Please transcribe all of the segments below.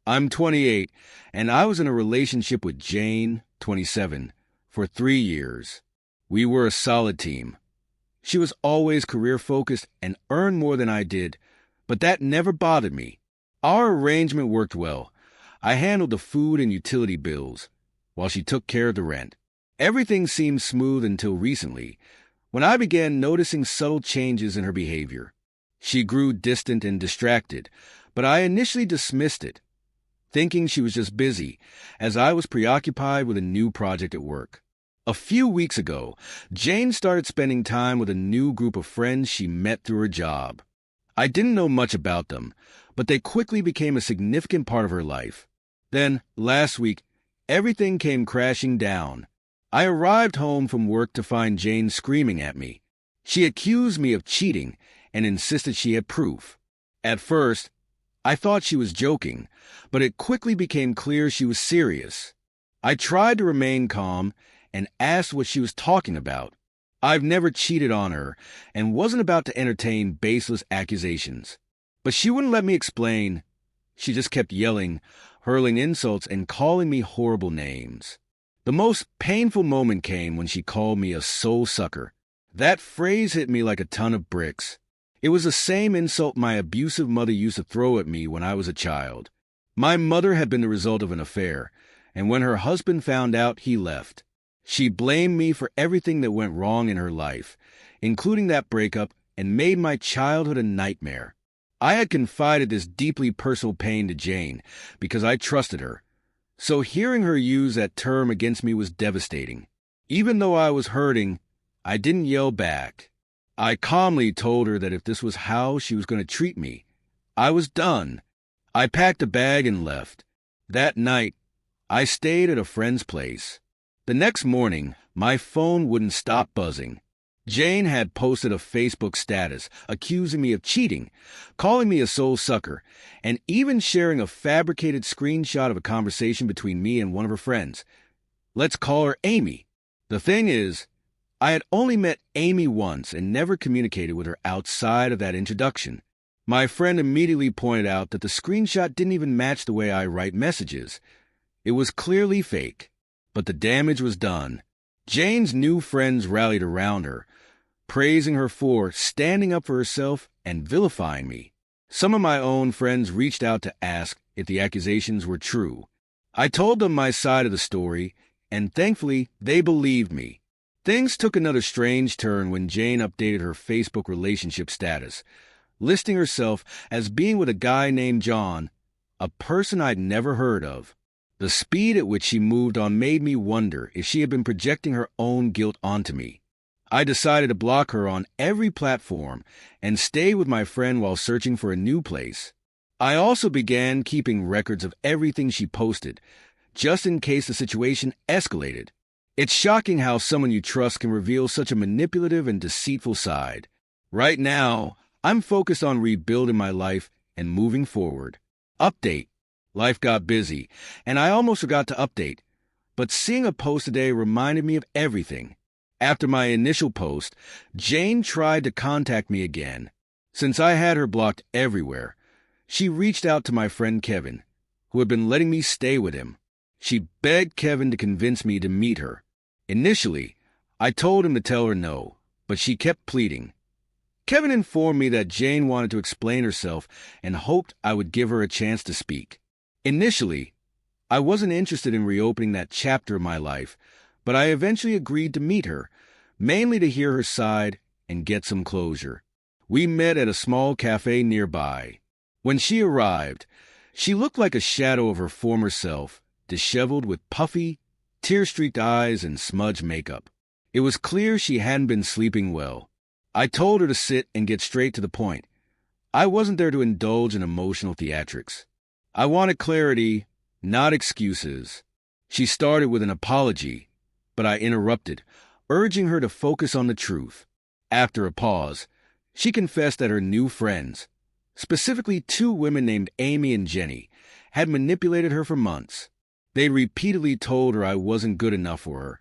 I'm 28, and I was in a relationship with Jane, 27, for 3 years. We were a solid team. She was always career-focused and earned more than I did, but that never bothered me. Our arrangement worked well. I handled the food and utility bills, while she took care of the rent. Everything seemed smooth until recently, when I began noticing subtle changes in her behavior. She grew distant and distracted, but I initially dismissed it, thinking she was just busy, as I was preoccupied with a new project at work. A few weeks ago, Jane started spending time with a new group of friends she met through her job. I didn't know much about them, but they quickly became a significant part of her life. Then, last week, everything came crashing down. I arrived home from work to find Jane screaming at me. She accused me of cheating and insisted she had proof. At first, I thought she was joking, but it quickly became clear she was serious. I tried to remain calm and asked what she was talking about. I've never cheated on her and wasn't about to entertain baseless accusations. But she wouldn't let me explain. She just kept yelling, hurling insults, and calling me horrible names. The most painful moment came when she called me a soul sucker. That phrase hit me like a ton of bricks. It was the same insult my abusive mother used to throw at me when I was a child. My mother had been the result of an affair, and when her husband found out, he left. She blamed me for everything that went wrong in her life, including that breakup, and made my childhood a nightmare. I had confided this deeply personal pain to Jane because I trusted her, so hearing her use that term against me was devastating. Even though I was hurting, I didn't yell back. I calmly told her that if this was how she was going to treat me, I was done. I packed a bag and left. That night, I stayed at a friend's place. The next morning, my phone wouldn't stop buzzing. Jane had posted a Facebook status accusing me of cheating, calling me a soul sucker, and even sharing a fabricated screenshot of a conversation between me and one of her friends. Let's call her Amy. The thing is, I had only met Amy once and never communicated with her outside of that introduction. My friend immediately pointed out that the screenshot didn't even match the way I write messages. It was clearly fake. But the damage was done. Jane's new friends rallied around her, praising her for standing up for herself and vilifying me. Some of my own friends reached out to ask if the accusations were true. I told them my side of the story, and thankfully, they believed me. Things took another strange turn when Jane updated her Facebook relationship status, listing herself as being with a guy named John, a person I'd never heard of. The speed at which she moved on made me wonder if she had been projecting her own guilt onto me. I decided to block her on every platform and stay with my friend while searching for a new place. I also began keeping records of everything she posted, just in case the situation escalated. It's shocking how someone you trust can reveal such a manipulative and deceitful side. Right now, I'm focused on rebuilding my life and moving forward. Update. Life got busy, and I almost forgot to update. But seeing a post today reminded me of everything. After my initial post, Jane tried to contact me again. Since I had her blocked everywhere, she reached out to my friend Kevin, who had been letting me stay with him. She begged Kevin to convince me to meet her. Initially, I told him to tell her no, but she kept pleading. Kevin informed me that Jane wanted to explain herself and hoped I would give her a chance to speak. Initially, I wasn't interested in reopening that chapter of my life, but I eventually agreed to meet her, mainly to hear her side and get some closure. We met at a small cafe nearby. When she arrived, she looked like a shadow of her former self, disheveled with puffy, tear-streaked eyes and smudged makeup. It was clear she hadn't been sleeping well. I told her to sit and get straight to the point. I wasn't there to indulge in emotional theatrics. I wanted clarity, not excuses. She started with an apology, but I interrupted, urging her to focus on the truth. After a pause, she confessed that her new friends, specifically 2 women named Amy and Jenny, had manipulated her for months. They repeatedly told her I wasn't good enough for her,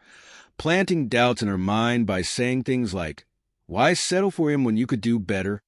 planting doubts in her mind by saying things like, "Why settle for him when you could do better?"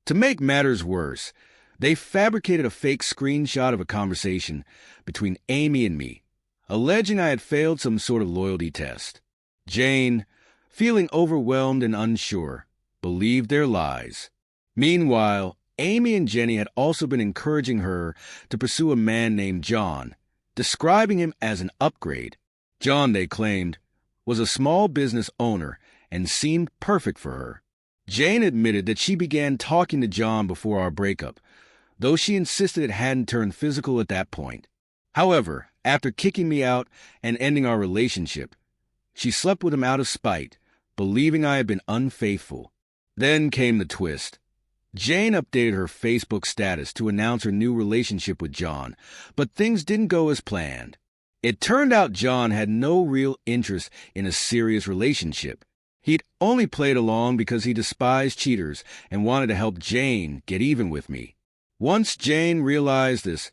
To make matters worse, They fabricated a fake screenshot of a conversation between Amy and me, alleging I had failed some sort of loyalty test. Jane, feeling overwhelmed and unsure, believed their lies. Meanwhile, Amy and Jenny had also been encouraging her to pursue a man named John, describing him as an upgrade. John, they claimed, was a small business owner and seemed perfect for her. Jane admitted that she began talking to John before our breakup, though she insisted it hadn't turned physical at that point. However, after kicking me out and ending our relationship, she slept with him out of spite, believing I had been unfaithful. Then came the twist. Jane updated her Facebook status to announce her new relationship with John, but things didn't go as planned. It turned out John had no real interest in a serious relationship. He'd only played along because he despised cheaters and wanted to help Jane get even with me. Once Jane realized this,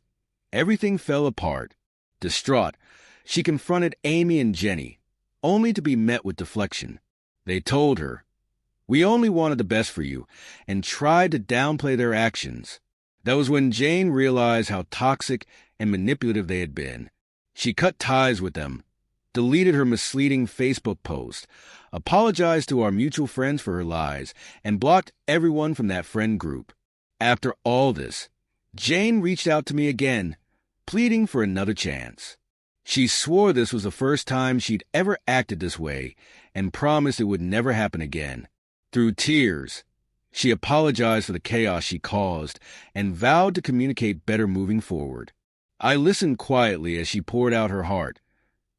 everything fell apart. Distraught, she confronted Amy and Jenny, only to be met with deflection. They told her, "We only wanted the best for you," and tried to downplay their actions. That was when Jane realized how toxic and manipulative they had been. She cut ties with them, deleted her misleading Facebook post, apologized to our mutual friends for her lies, and blocked everyone from that friend group. After all this, Jane reached out to me again, pleading for another chance. She swore this was the first time she'd ever acted this way and promised it would never happen again. Through tears, she apologized for the chaos she caused and vowed to communicate better moving forward. I listened quietly as she poured out her heart,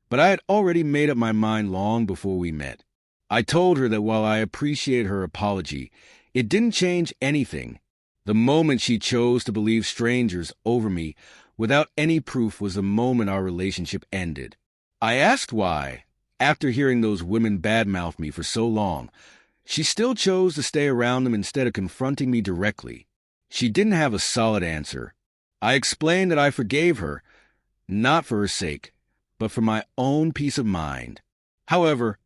but I had already made up my mind long before we met. I told her that while I appreciated her apology, it didn't change anything. The moment she chose to believe strangers over me without any proof was the moment our relationship ended. I asked why, after hearing those women badmouth me for so long, she still chose to stay around them instead of confronting me directly. She didn't have a solid answer. I explained that I forgave her, not for her sake, but for my own peace of mind. However,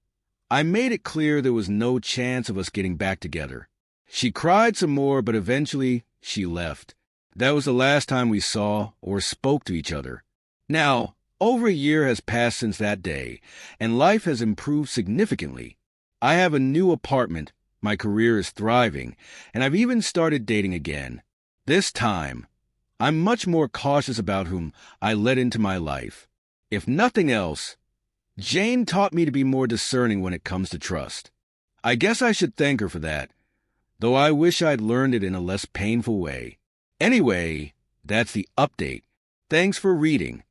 I made it clear there was no chance of us getting back together. She cried some more, but eventually she left. That was the last time we saw or spoke to each other. Now, over a year has passed since that day, and life has improved significantly. I have a new apartment, my career is thriving, and I've even started dating again. This time, I'm much more cautious about whom I let into my life. If nothing else, Jane taught me to be more discerning when it comes to trust. I guess I should thank her for that, though I wish I'd learned it in a less painful way. Anyway, that's the update. Thanks for reading.